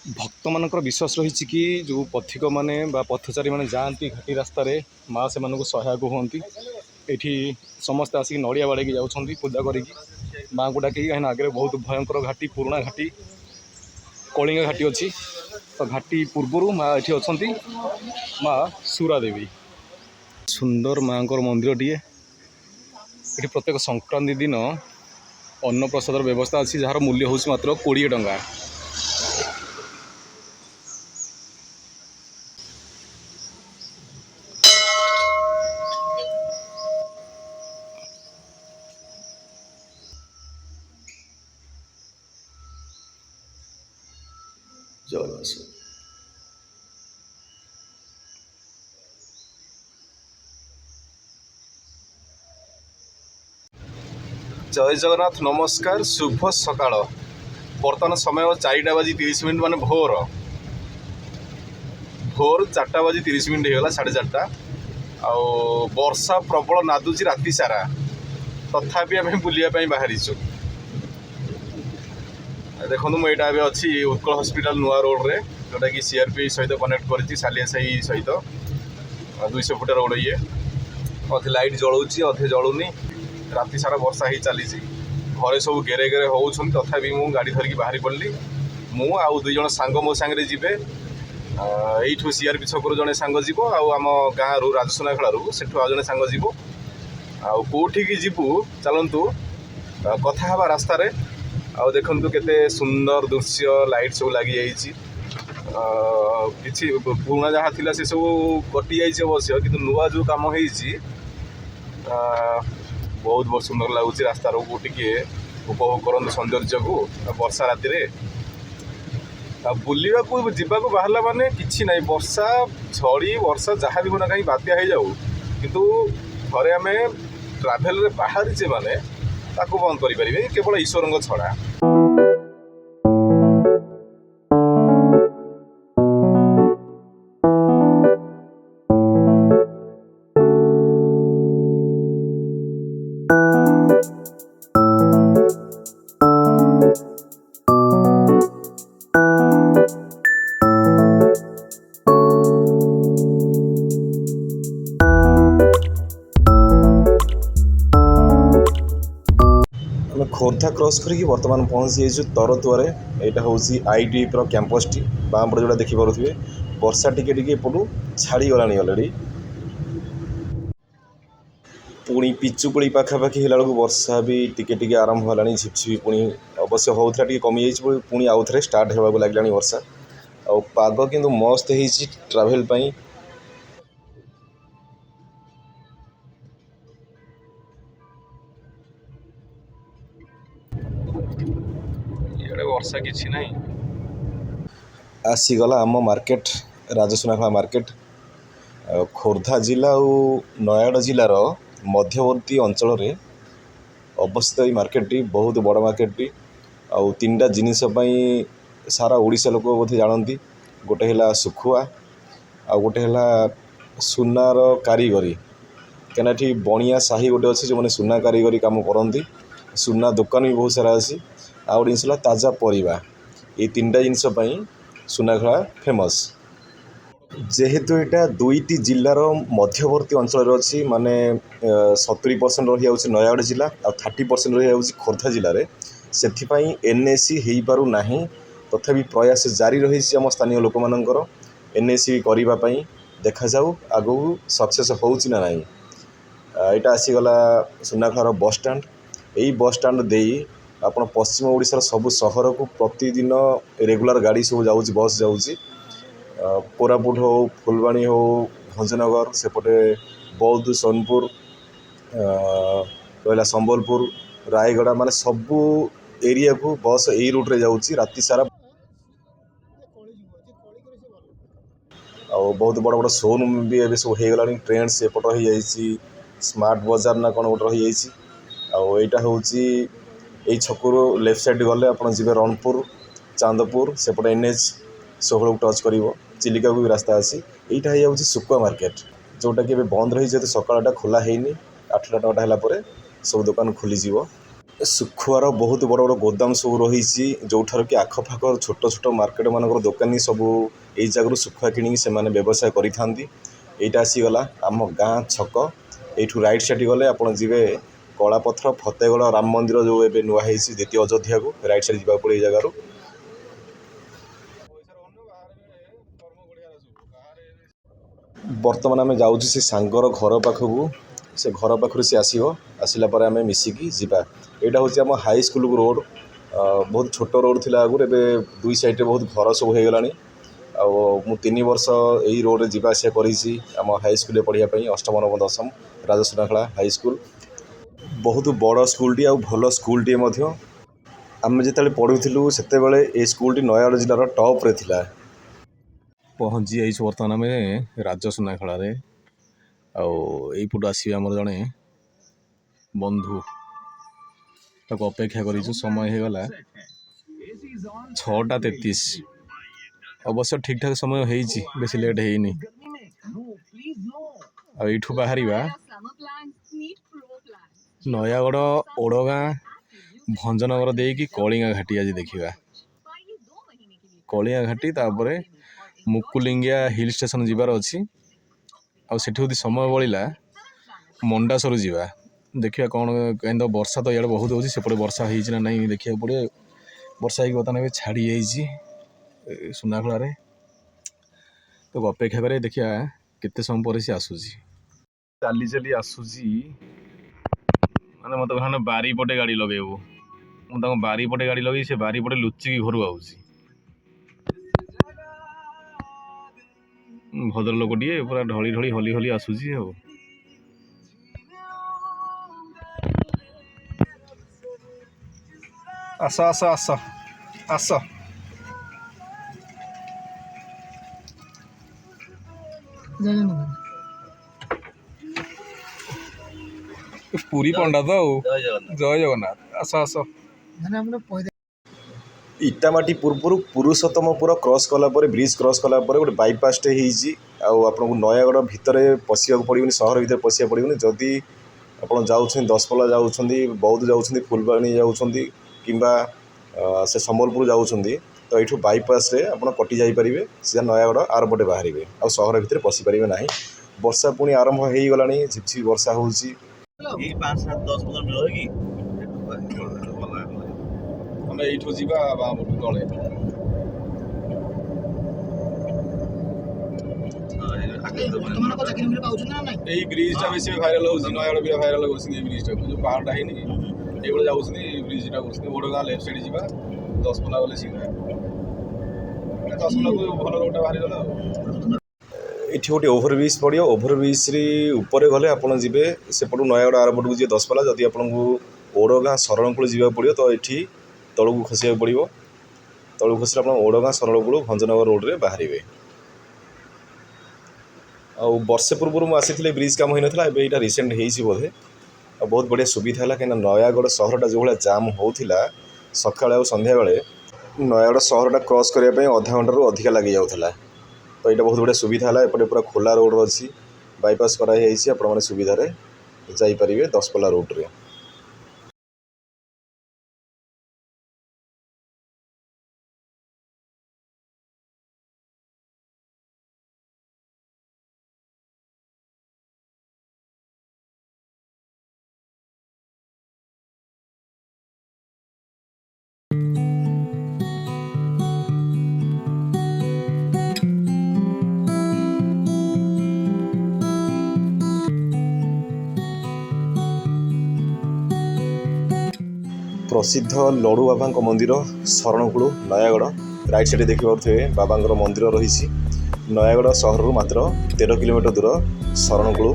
भक्त मानकर विश्वास रही कि जो पथिक माने बा पथचारी माने जाती घाटी रास्त माँ से सहायक हमें ये समस्ते आसिक नड़िया बाड़ी जाऊँच पूजा करी माँ को डाक आगे बहुत भयंकर घाटी पुराणा घाटी कलिंग घाटी अच्छी तो घाटी पूर्वर माँ ये अच्छा माँ सुरा देवी सुंदर माँ मंदिर टे ये प्रत्येक संक्रांति दिन अन्न प्रसाद व्यवस्था अच्छी जार मूल्य हूँ मात्र 20 टंका। जय जगन्नाथ नमस्कार शुभ सकाळ बर्तमान समय 4टा बाजी 30 मिनिट मान भोर 4टा बाजी 30 मिनिट होगा 4:30 आउ वर्षा प्रबल नादुची राति सारा तथापि आम बुलायापी बाहरी देखो मुझे अच्छी उत्कल हॉस्पिटल नुआ रोड रे जोटा कि सीआरपी सहित कनेक्ट कर सालिया साही सहित 200 फुट रोड ये अधे लाइट जलाऊँगी अधे जलूनी राति सारा वर्षा ही चली घरे सब गेरे गेरे होती तथापि मु गाड़ी धरिकी बाहरी पड़ी मु आउ 2 जन सांग मो सांगे जीवे यू सीआरपी छकु जड़े सांग जीव आम गाँव रू राजसुनाखेलू से जड़े सांग जीव आउठी जीवु चलतु कथा हवा रास्त आउ देखु केते सुंदर दृश्य लाइट सब लगी किसी पुराणा जहाँ थी से सब कटि जाइए अवश्य कि नुआ जो कम हो बहुत बहुत सुंदर लगुच रास्ता रोक टे उपभोग करूँ सौंदर्य को वर्षा राति बुलवा को जीवा को बाहर माने किसी ना वर्षा झड़ी वर्षा जहाँ भी होना कहीं बात्या हो जाऊ किंतु थे आम ट्राभेल बाहरी माने ताको बंद करें केवल ईश्वर छड़ा। खोर्धा क्रॉस करी बर्तमान पहुँची जाइए तरतुआ यहाँ हूँ आईटीआई कैंपस टी बामपटे जोड़ा देखिपे वर्षा टिके टिके एपटू छाड़ी गलानी अलरेडी पुणी पिचुकुड़ी पाखापाखि है वर्षा भी टिके टिके आरंभ होलानी झिपझिपी पुणी अवश्य होता टिके कमी जाइए पुणी आउ थे स्टार्ट होगा लगे वर्षा आ पाग किंतु मस्त हो ट्राभेल पाई वर्षा किसी ना आसीगला आम मार्केट राजसुनाखेला मार्केट खोर्धा जिला और नयागढ़ जिलार मध्यवर्ती अंचल रे अवस्थित ये मार्केट बहुत बड़ मार्केट आउ 3टा जिनिस सारा ओडिशा लोक बोधे जानती गोटे है सुखुआ आ गोटे है सुनार कारीगरी कहीं बणिया साही गोटे अच्छे जो मैंने सुना कारीगरी काम करती सुना दुकान भी बहुत सारा अच्छी आ गोटे जिन ताजा परिवा ये 3टा जिनस सुनाखेला फेमस जेहेतु यहाँ 2टी जिलार मध्यवर्ती अंचल अच्छी माने 70% रही जाऊँ नयागढ़ जिला आ 30% रही जाऊँ खोर्धा जिले में से एनएसी हो पारु नहीं तथापि प्रयास जारी रही आम स्थानीय लोक मानकर एनएसी करने देखा जाऊ आगू सक्सेस होची ना नहीं। यहाँ आसीगला सुनाखेलार बस स्टाण्ड यही बस स्टाण्ड दे आप पश्चिम ओडिशार सबु सहर को प्रतिदिन रेगुलर गाड़ी सब जाऊँ बस जाऊँगी कोरापुट हो फुलवाणी हो भंजनगर सेपटे बौद्ध सोनपुर रहा संबलपुर रायगढ़ माने सबू एरिया को बस यही रूट रे जाऊँगी राति सारा बहुत बड़ बड़ शोरूम भी ए सब हो गला ट्रेंड सेपट हो जाइए स्मार्ट बाजार ना कौन गोटे रही जाइए हूँ यही छकु लेफ्ट साइड गले आप जी रणपुर चांदपुर सेपटे NH 16 को टच कर चिलिका को भी रास्ता अच्छी यहाँ हो सुकुआ मार्केट जोटा कि बंद रही जेहतु सकाळटा खोला है 8टा 9टा है सब दुकान खोलीज ଶୁଖୁଆର ବହୁତ ବଡ଼ ବଡ଼ ଗୋଦାମ ସବୁ ରହିଛି, ଯେଉଁଠାରୁ କି ଆଖପାଖ ଛୋଟ ଛୋଟ ମାର୍କେଟ ମାନଙ୍କର ଦୋକାନୀ ସବୁ ଏଇ ଜାଗାରୁ ଶୁଖୁଆ କିଣିକି ସେମାନେ ବ୍ୟବସାୟ କରିଥାନ୍ତି। ଏଇଟା ଆସିଗଲା ଆମ ଗାଁ ଛକ। ଏଇଠୁ ରାଇଟ୍ ସାଇଡ଼୍ ଗଲେ ଆପଣ ଯିବେ କଳାପଥର ଫତେଗଡ଼ ରାମ ମନ୍ଦିର ଯେଉଁ ଏବେ ନୂଆ ହେଇଛି ଦ୍ୱିତୀୟ ଅଯୋଧ୍ୟାକୁ, ରାଇଟ୍ ସାଇଡ଼୍ ଯିବାକୁ ପଡ଼ିବ ଏଇ ଜାଗାରୁ। ବର୍ତ୍ତମାନ ଆମେ ଯାଉଛୁ ସେ ସାଙ୍ଗର ଘର ପାଖକୁ। ସେ ଘର ପାଖରୁ ସେ ଆସିବ, ଆସିଲା ପରେ ଆମେ ମିଶିକି ଯିବା। ଏଇଟା ହେଉଛି ଆମ ହାଇସ୍କୁଲ ରୋଡ଼। ବହୁତ ଛୋଟ ରୋଡ଼ ଥିଲା ଆଗରୁ, ଏବେ ଦୁଇ ସାଇଡ଼୍ରେ ବହୁତ ଘର ସବୁ ହେଇଗଲାଣି। ଆଉ ମୁଁ 3 ବର୍ଷ ଏଇ ରୋଡ଼ରେ ଯିବା ଆସିବା କରିଛି ଆମ ହାଇସ୍କୁଲରେ ପଢ଼ିବା ପାଇଁ, ଅଷ୍ଟମ ନବମ ଦଶମ ରାଜସୁନାଖଳା ହାଇସ୍କୁଲ। ବହୁତ ବଡ଼ ସ୍କୁଲଟି ଆଉ ଭଲ ସ୍କୁଲଟିଏ ମଧ୍ୟ। ଆମେ ଯେତେବେଳେ ପଢ଼ୁଥିଲୁ ସେତେବେଳେ ଏ ସ୍କୁଲଟି ନୟାଗଡ଼ ଜିଲ୍ଲାର ଟପ୍ରେ ଥିଲା। ପହଞ୍ଚି ଯାଇଛୁ ବର୍ତ୍ତମାନ ଆମେ ରାଜସୁନାଖଳାରେ। ଆଉ ଏଇପଟୁ ଆସିବେ ଆମର ଜଣେ ବନ୍ଧୁ, ତାକୁ ଅପେକ୍ଷା କରିଛୁ। ସମୟ ହେଇଗଲା 6ଟା 33। ଅବଶ୍ୟ ଠିକ୍ ଠାକ୍ ସମୟ ହେଇଛି, ବେଶୀ ଲେଟ୍ ହେଇନି। ଆଉ ଏଇଠୁ ବାହାରିବା ନୟାଗଡ଼ ଓଡ଼ଗାଁ ଭଞ୍ଜନଗର ଦେଇକି କଳିଙ୍ଗା ଘାଟି ଆଜି ଦେଖିବା। କଳିଙ୍ଗା ଘାଟି ତାପରେ ମୁକୁଲିଙ୍ଗିଆ ହିଲ୍ ଷ୍ଟେସନ୍ ଯିବାର ଅଛି। ଆଉ ସେଠି ଯଦି ସମୟ ବଳିଲା ମଣ୍ଡାସରୁ ଯିବା, ଦେଖିବା କ'ଣ। କାହିଁକି ତ ବର୍ଷା ତ ଇଆଡ଼େ ବହୁତ ହେଉଛି, ସେପଟେ ବର୍ଷା ହେଇଛି ନା ନାହିଁ ଦେଖିବାକୁ ପଡ଼ିବ। ବର୍ଷା ହେଇକି ବର୍ତ୍ତମାନ ଏବେ ଛାଡ଼ି ଯାଇଛି ସୁନାଖଳାରେ। ତାକୁ ଅପେକ୍ଷା କରିବା, ଦେଖିବା କେତେ ସମୟ ପରେ ସେ ଆସୁଛି। ଚାଲି ଚାଲି ଆସୁଛି, ମାନେ ମୋତେ କହନା ବାରିପଟେ ଗାଡ଼ି ଲଗେଇବୁ। ମୁଁ ତାଙ୍କ ବାରିପଟେ ଗାଡ଼ି ଲଗେଇ, ସେ ବାରିପଟେ ଲୁଚିକି ଘରୁ ଆଉଛି। ଭଦ୍ର ଲୋକଟିଏ, ପୁରା ଢଳି ଢଳି ହଲି ହଲି ଆସୁଛି। ଆଉ ଆସ ଆସ ଆସ ଆସ। ପୁରୀ ପଣ୍ଡା ତ ଆଉ। ଜୟ ଜଗନ୍ନାଥ। ଆସ ଆସ। ଇଟାମାଟି ପୂର୍ବରୁ ପୁରୁଷୋତ୍ତମପୁର କ୍ରସ୍ କଲା ପରେ, ବ୍ରିଜ୍ କ୍ରସ୍ କଲା ପରେ ଗୋଟେ ବାଇପାସ୍ଟେ ହେଇଛି। ଆଉ ଆପଣଙ୍କୁ ନୟାଗଡ଼ ଭିତରେ ପଶିବାକୁ ପଡ଼ିବନି, ସହର ଭିତରେ ପଶିବାକୁ ପଡ଼ିବନି। ଯଦି ଆପଣ ଯାଉଛନ୍ତି ଦଶପଲ୍ଲା ଯାଉଛନ୍ତି, ବୌଦ୍ଧ ଯାଉଛନ୍ତି, ଫୁଲବାଣୀ ଯାଉଛନ୍ତି, କିମ୍ବା ସେ ସମ୍ବଲପୁର ଯାଉଛନ୍ତି, ତ ଏଇଠୁ ବାଇପାସ୍ରେ ଆପଣ କଟି ଯାଇପାରିବେ, ସିଧା ନୟାଗଡ଼ ଆରପଟେ ବାହାରିବେ, ଆଉ ସହର ଭିତରେ ପଶିପାରିବେ ନାହିଁ। ବର୍ଷା ପୁଣି ଆରମ୍ଭ ହେଇଗଲାଣି, ଝିପଝିପ୍ ବର୍ଷା ହେଉଛି। ଆମେ ଏଇଠୁ ଯିବା ବାମପଟୁ ତଳେ। ଏଇ ବ୍ରିଜଟା ବେଶୀ ଭାଇରାଲ ହେଉଛି, ନୟାଗଡ଼ ବି ଭାଇରାଲ କରୁଛନ୍ତି ଏଇ ବ୍ରିଜଟାକୁ। ଯେଉଁ ପାହାଡ଼ଟା ହେଇନି କି, ଏଇଭଳି ଯାଉଛନ୍ତି, ଏଇ ବ୍ରିଜଟା କରୁଛନ୍ତି। ଓଡ଼ଗାଁ ଲେଫ୍ଟ ସାଇଡ଼୍ ଯିବା, ଦଶପଲ୍ଲା ଗଲେ ସିଧା। ଦଶପଲ୍ଲାକୁ ଭଲ ରୋଡ଼ଟା ବାହାରିଗଲା ଆଉ। ଏଠି ଗୋଟେ ଓଭରବ୍ରିଜ୍ ପଡ଼ିବ। ଓଭରବ୍ରିଜ୍ରେ ଉପରେ ଗଲେ ଆପଣ ଯିବେ ସେପଟୁ ନୟାଗଡ଼ ଆରପଟକୁ ଯିବେ ଦଶପଲ୍ଲା। ଯଦି ଆପଣଙ୍କୁ ଓଡ଼ଗାଁ ଶରଣକୂଳ ଯିବାକୁ ପଡ଼ିବ, ତ ଏଠି ତଳକୁ ଖସିବାକୁ ପଡ଼ିବ। ତଳକୁ ଖସିଲେ ଆପଣ ଓଡ଼ଗାଁ ଶରଣକୂଳ ଭଞ୍ଜନଗର ରୋଡ଼ରେ ବାହାରିବେ। ଆଉ ବର୍ଷେ ପୂର୍ବରୁ ମୁଁ ଆସିଥିଲି, ବ୍ରିଜ୍ କାମ ହୋଇନଥିଲା, ଏବେ ଏଇଟା ରିସେଣ୍ଟ ହେଇଛି ବୋଧେ। ଆଉ ବହୁତ ବଢ଼ିଆ ସୁବିଧା ହେଲା, କାହିଁକିନା ନୟାଗଡ଼ ସହରଟା ଯେଉଁଭଳିଆ ଜାମ୍ ହେଉଥିଲା ସକାଳେ ଆଉ ସନ୍ଧ୍ୟାବେଳେ, ନୟାଗଡ଼ ସହରଟା କ୍ରସ୍ କରିବା ପାଇଁ ଅଧା ଘଣ୍ଟାରୁ ଅଧିକା ଲାଗିଯାଉଥିଲା। ତ ଏଇଟା ବହୁତ ବଢ଼ିଆ ସୁବିଧା ହେଲା। ଏପଟେ ପୁରା ଖୋଲା ରୋଡ଼ ଅଛି, ବାଇପାସ୍ କରାଯାଇଛି, ଆପଣମାନେ ସୁବିଧାରେ ଯାଇପାରିବେ ଦଶପଲ୍ଲା ରୁଟ୍ରେ। ପ୍ରସିଦ୍ଧ ଲଡ଼ୁ ବାବାଙ୍କ ମନ୍ଦିର ଶରଣକୂଳ ନୟାଗଡ଼। ରାଇଟ୍ ସାଇଡ଼୍ ଦେଖିପାରୁଥିବେ ବାବାଙ୍କର ମନ୍ଦିର ରହିଛି। ନୟାଗଡ଼ ସହରରୁ ମାତ୍ର 13 କିଲୋମିଟର ଦୂର ଶରଣକୂଳ।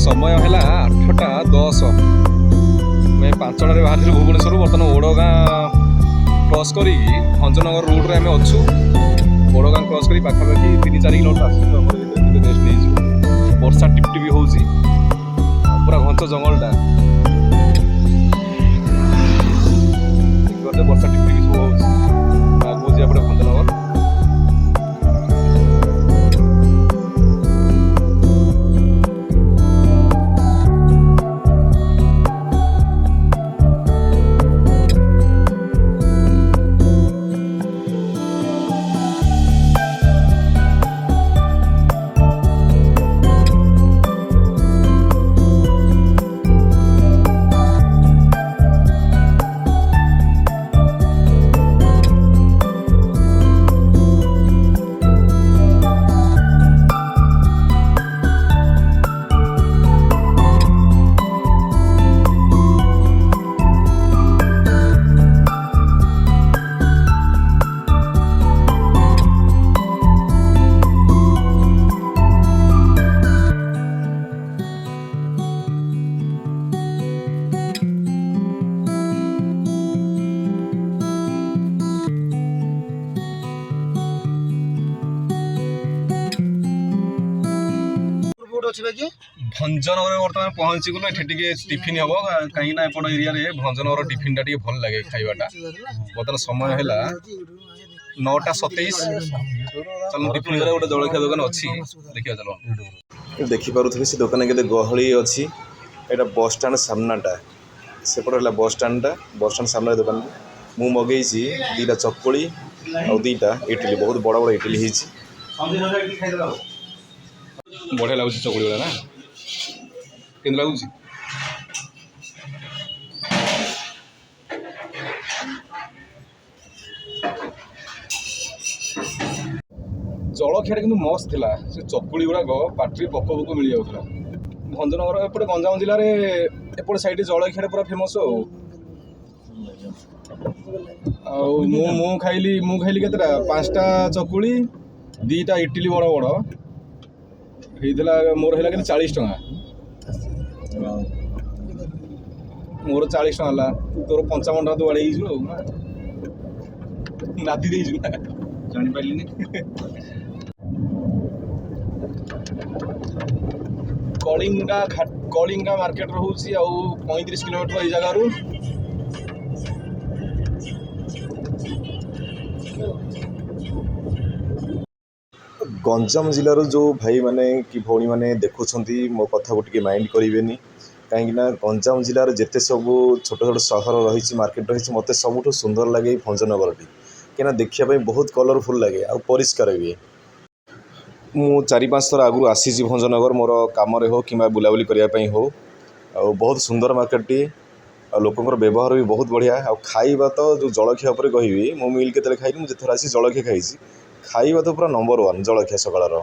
ସମୟ ହେଲା 8ଟା 10। ଆମେ 5ଟାରେ ବାହାରିଥିଲୁ ଭୁବନେଶ୍ୱରରୁ। ବର୍ତ୍ତମାନ ଓଡ଼ଗାଁ କ୍ରସ୍ କରିକି ଭଞ୍ଜନଗର ରୋଡ଼ରେ ଆମେ ଅଛୁ। बड़गाँ क्रॉस करी पाखापाखि 3-4 किलोमीटर आसू आम टे रेस्ट नहीं वर्षा टिपटिपी हो पूरा घंच जंगलटा वर्षा टिपटिपी सब हो आगे जाए भंजनगर भंजनगर बर्तमान पहुँची गलु ये टिफिन हम कहीं एपट एरिया भंजनगर टिफिन टा भल लगे खाइबाटा बर्तमान समय है 9:27 चलो टिफिन गोटे जलखिया दुकान अच्छी देखिए चलो देखिपे से दुकान के गहली अच्छी यहाँ बस स्टाण सामनाटा सेपटे है बस स्टाण सामने दुकान मु मगेई 2टा चकुली और 2टा इडली बहुत बड़ा बड़ा इडली बढ़िया लगुच चकुली गुड़ा ना के लगुच जलखिया कि मस्त थिला से चकुली गुड़ाक पार्टी पक पक मिल जाऊला भंजनगर एपटे गंजाम जिले में एपटे साइड जलखिया पूरा फेमस मु खाइली केतटा 5टा चकुली 2टा इडली बड़ बड़ होता मोर है कि 40 टका मोर 40 टका तोर 55 टका तो आड़े नादी दे जानी कलिंगा मार्केट रोचे 35 किलोमीटर ये जगार गंजाम जिलार जो भाई माने कि भौणी मैंने देखुं मो कथा को टे माइंड करें कहीं गंजाम जिलार जिते सब छोट छोट सहर रही मार्केट रही मत सबुठ सुंदर लगे भंजनगर टी कहीं देखापी बहुत कलरफुल लगे आ परिष्कार भी मु 4-5 थर आगु आसी भंजनगर मोर कम हो कि बुलाबुली करने हो बहुत सुंदर मार्केट टी लोकंर व्यवहार भी बहुत बढ़िया आ खाइबा तो जो जलखिया पर कहि मो मिल के खाई मुझे थर आसी जलखिया खाई खाइबा तो पूरा नंबर 1 जलखिया सकाळर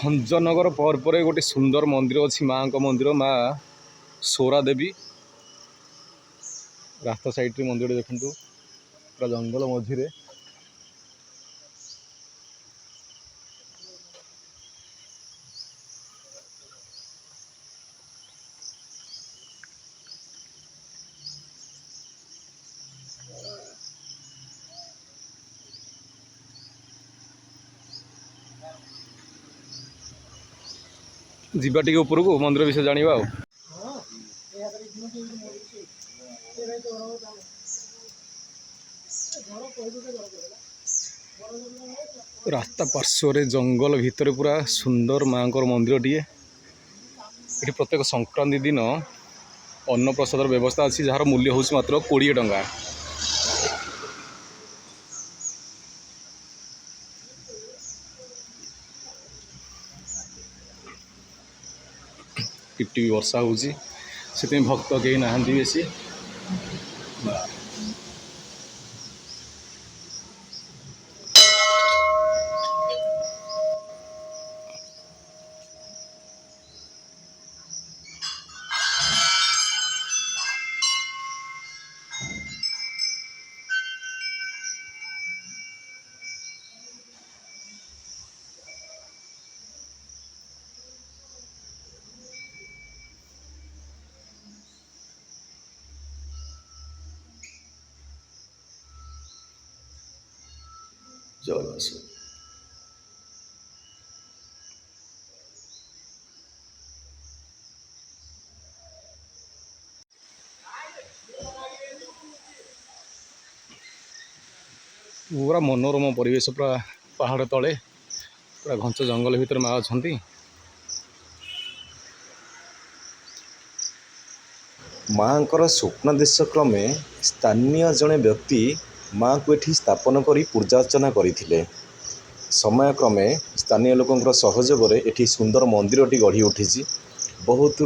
भंजनगर पर गोटे सुंदर मंदिर अच्छी माँ का मंदिर माँ सोरा देवी रास्ता साइड रे मंदिर देखु पूरा जंगल मझे जीवा टी ऊपर को मंदिर विषय जाना आ रास्ता पार्श्व जंगल भितर पूरा सुंदर माँ मंदिर टीए ये प्रत्येक संक्रांति दिन अन्न प्रसाद व्यवस्था अच्छी जार मूल्य हूँ मात्र 20 टंका। टिपटिपी वर्षा होउची से भक्त कहीं नहांती बेसी। जय पूरा मनोरम परिवेश पूरा पहाड़ तले पूरा घंच जंगल भितर माँ अच्छा माँकर स्वप्नादेश क्रमे स्थानीय जड़े व्यक्ति माँ को एठी स्थापन करी पूजा अर्चना करथिले। समय क्रमे स्थानीय लोकंकर सहयोग एठी सुंदर मंदिरटी गढ़ी उठी। बहुत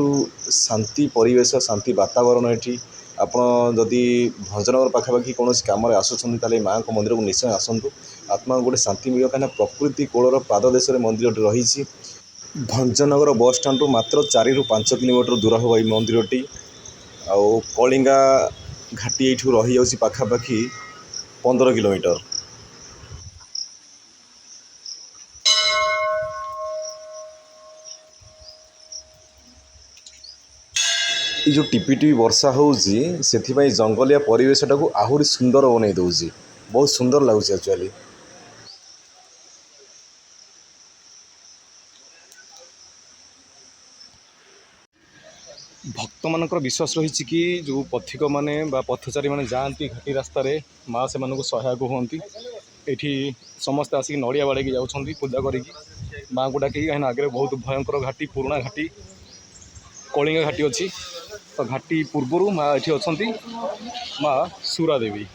शांति परिवेश शांति वातावरण एठी। आपण जदि भंजनगर पाखापाखि कौन कम आसुँच माँ को मंदिर को निश्चय आसतु। आत्मा गोटे शांति मिले कहीं प्रकृति कोलर पाददेश मंदिर रही। भंजनगर बस स्टाण्ड मात्र 4 ରୁ 5 किलोमीटर दूर हो मंदिरटी। आउ कलिंगा घाटी ये रही जाऊँगी पाखापाखि 15 किलोमीटर। ये जो टिपी वर्षा होउची से जंगलिया परिवेशटा को आहरी सुंदर बनई दूसरी। बहुत सुंदर लगुच एक्चुअली। भक्त मानकर विश्वास रही कि जो पथिक माने बा पथचारी माने जाती घाटी रास्तार माँ से सहायक होती। ये समस्त आसिक नड़िया बाड़ी जाऊँच पूजा करी माँ को डाक कहीं आगे बहुत भयंकर घाटी पुराणा घाटी कलिंगा घाटी अच्छी। तो घाटी पूर्वर माँ ये अच्छा माँ सुरा देवी।